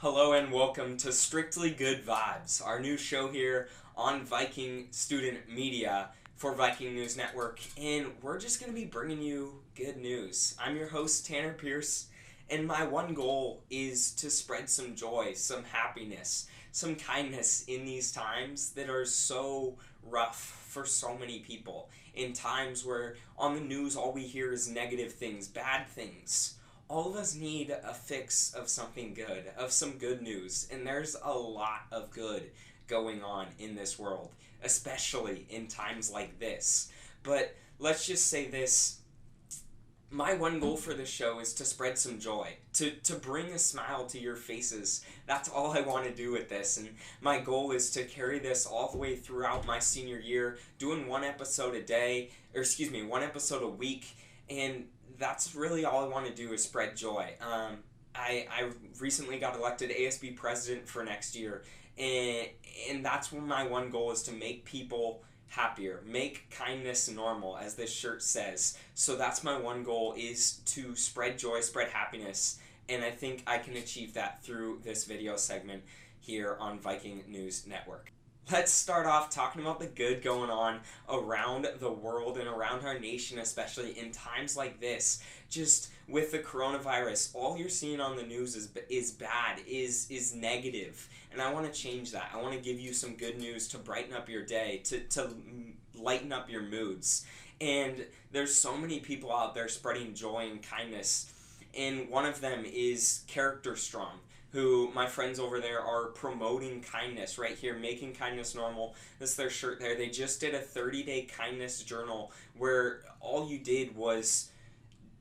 Hello and welcome to Strictly Good Vibes, our new show here on Viking Student Media for Viking News Network, and we're just going to be bringing you good news. I'm your host, Tanner Pierce, and my one goal is to spread some joy, some happiness, some kindness in these times that are so rough for so many people. In times where on the news all we hear is negative things, bad things. All of us need a fix of something good, of some good news, and there's a lot of good going on in this world, especially in times like this. But let's just say this. My one goal for this show is to spread some joy, to bring a smile to your faces. That's all I want to do with this, and my goal is to carry this all the way throughout my senior year, doing one episode a week, and that's really all I want to do is spread joy. I recently got elected ASB president for next year, and that's what my one goal is, to make people happier, make kindness normal, as this shirt says. So that's my one goal, is to spread joy, spread happiness, and I think I can achieve that through this video segment here on Viking News Network. Let's start off talking about the good going on around the world and around our nation, especially in times like this. Just with the coronavirus, all you're seeing on the news is bad, is negative. And I want to change that. I want to give you some good news to brighten up your day, to lighten up your moods. And there's so many people out there spreading joy and kindness. And one of them is Character Strong, who my friends over there are promoting kindness right here, making kindness normal. That's their shirt there. They just did a 30-day kindness journal where all you did was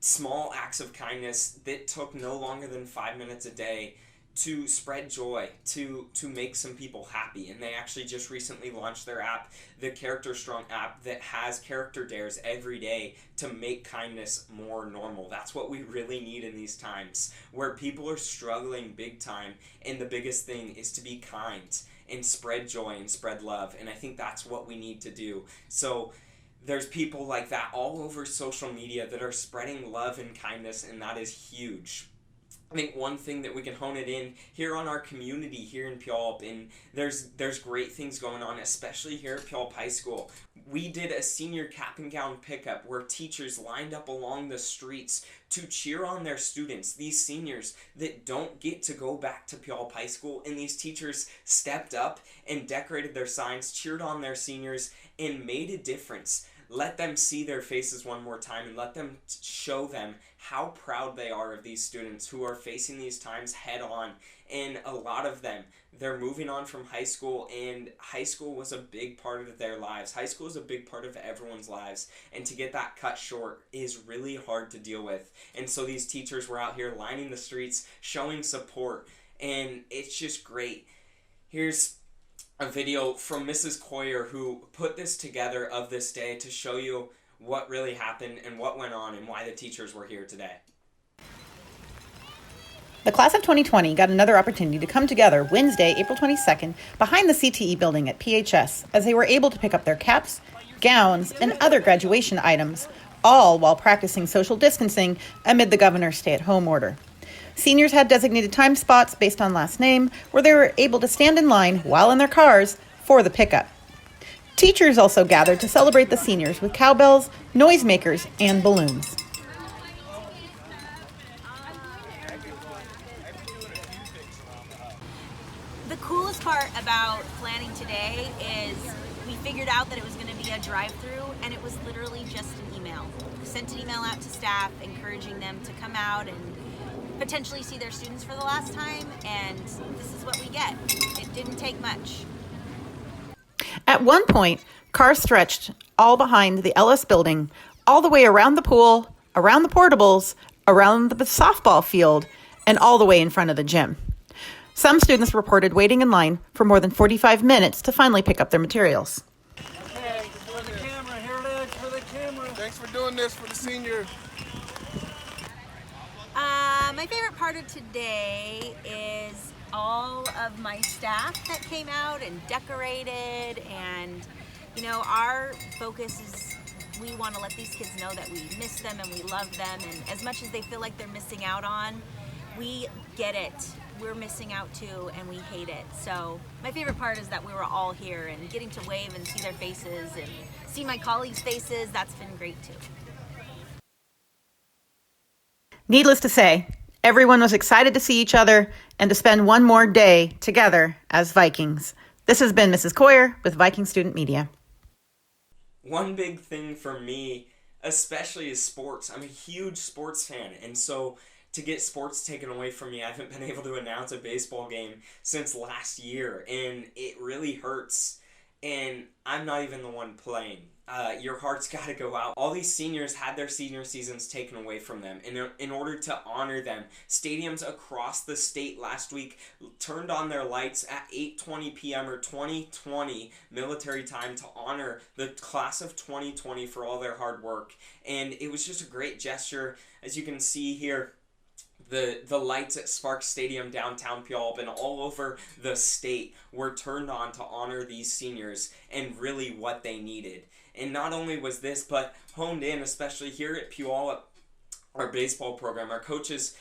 small acts of kindness that took no longer than 5 minutes a day to spread joy, to make some people happy. And they actually just recently launched their app, the Character Strong app, that has character dares every day to make kindness more normal. That's what we really need in these times where people are struggling big time, and the biggest thing is to be kind and spread joy and spread love. And I think that's what we need to do. So there's people like that all over social media that are spreading love and kindness, and that is huge. I think one thing that we can hone it in here on our community here in Puyallup, and there's great things going on, especially here at Puyallup High School. We did a senior cap and gown pickup where teachers lined up along the streets to cheer on their students, these seniors that don't get to go back to Puyallup High School, and these teachers stepped up and decorated their signs, cheered on their seniors, and made a difference. Let them see their faces one more time, and let them show them how proud they are of these students who are facing these times head on. And a lot of them, they're moving on from high school, and high school was a big part of their lives. High school is a big part of everyone's lives, and to get that cut short is really hard to deal with. And so these teachers were out here lining the streets, showing support, and it's just great. Here's a video from Mrs. Coyer, who put this together of this day to show you what really happened and what went on and why the teachers were here today. The class of 2020 got another opportunity to come together Wednesday, April 22nd, behind the CTE building at PHS, as they were able to pick up their caps, gowns, and other graduation items, all while practicing social distancing amid the governor's stay-at-home order. Seniors had designated time spots based on last name, where they were able to stand in line while in their cars for the pickup. Teachers also gathered to celebrate the seniors with cowbells, noisemakers, and balloons. The coolest part about planning today is we figured out that it was going to be a drive-through, and it was literally just an email. We sent an email out to staff encouraging them to come out and potentially see their students for the last time, and this is what we get. It didn't take much. At one point, cars stretched all behind the LS building, all the way around the pool, around the portables, around the softball field, and all the way in front of the gym. Some students reported waiting in line for more than 45 minutes to finally pick up their materials. Okay, for the camera, here it is, for the camera. Thanks for doing this for the senior. My favorite part of today is all of my staff that came out and decorated, and our focus is we want to let these kids know that we miss them and we love them, and as much as they feel like they're missing out on, we get it. we're missing out too, and we hate it. So my favorite part is that we were all here and getting to wave and see their faces and see my colleagues' faces. That's been great too. Needless to say, everyone was excited to see each other and to spend one more day together as Vikings. This has been Mrs. Coyer with Viking Student Media. One big thing for me, especially, is sports. I'm a huge sports fan, and so to get sports taken away from me, I haven't been able to announce a baseball game since last year, and it really hurts. And I'm not even the one playing. Your heart's got to go out. All these seniors had their senior seasons taken away from them. And in order to honor them, stadiums across the state last week turned on their lights at 8:20 p.m. or 2020 military time to honor the class of 2020 for all their hard work. And it was just a great gesture. As you can see here, the lights at Sparks Stadium downtown Puyallup and all over the state were turned on to honor these seniors and really what they needed. And not only was this, but honed in, especially here at Puyallup, our baseball program, our coaches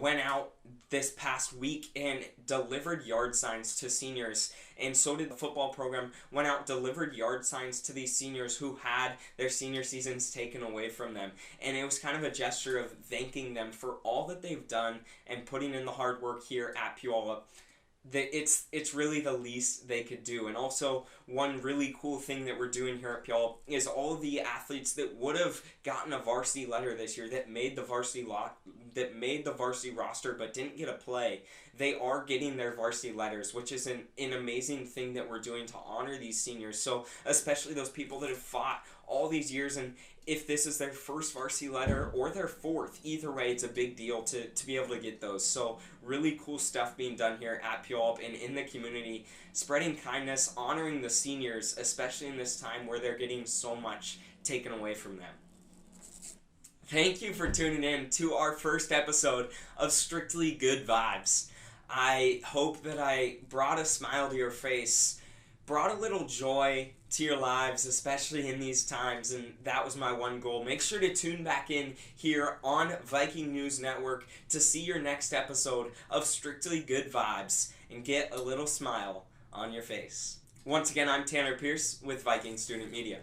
went out this past week and delivered yard signs to seniors, and so did the football program. Went out, delivered yard signs to these seniors who had their senior seasons taken away from them, and it was kind of a gesture of thanking them for all that they've done and putting in the hard work here at Puyallup. It's really the least they could do. And also, one really cool thing that we're doing here at Puyallup is all of the athletes that would have gotten a varsity letter this year, that made the varsity roster but didn't get a play, they are getting their varsity letters, which is an amazing thing that we're doing to honor these seniors. So especially those people that have fought all these years, and if this is their first varsity letter or their fourth, either way, it's a big deal to be able to get those. So really cool stuff being done here at Puyallup and in the community, spreading kindness, honoring the seniors, especially in this time where they're getting so much taken away from them. Thank you for tuning in to our first episode of Strictly Good Vibes. I hope that I brought a smile to your face, brought a little joy to your lives, especially in these times, and that was my one goal. Make sure to tune back in here on Viking News Network to see your next episode of Strictly Good Vibes and get a little smile on your face. Once again, I'm Tanner Pierce with Viking Student Media.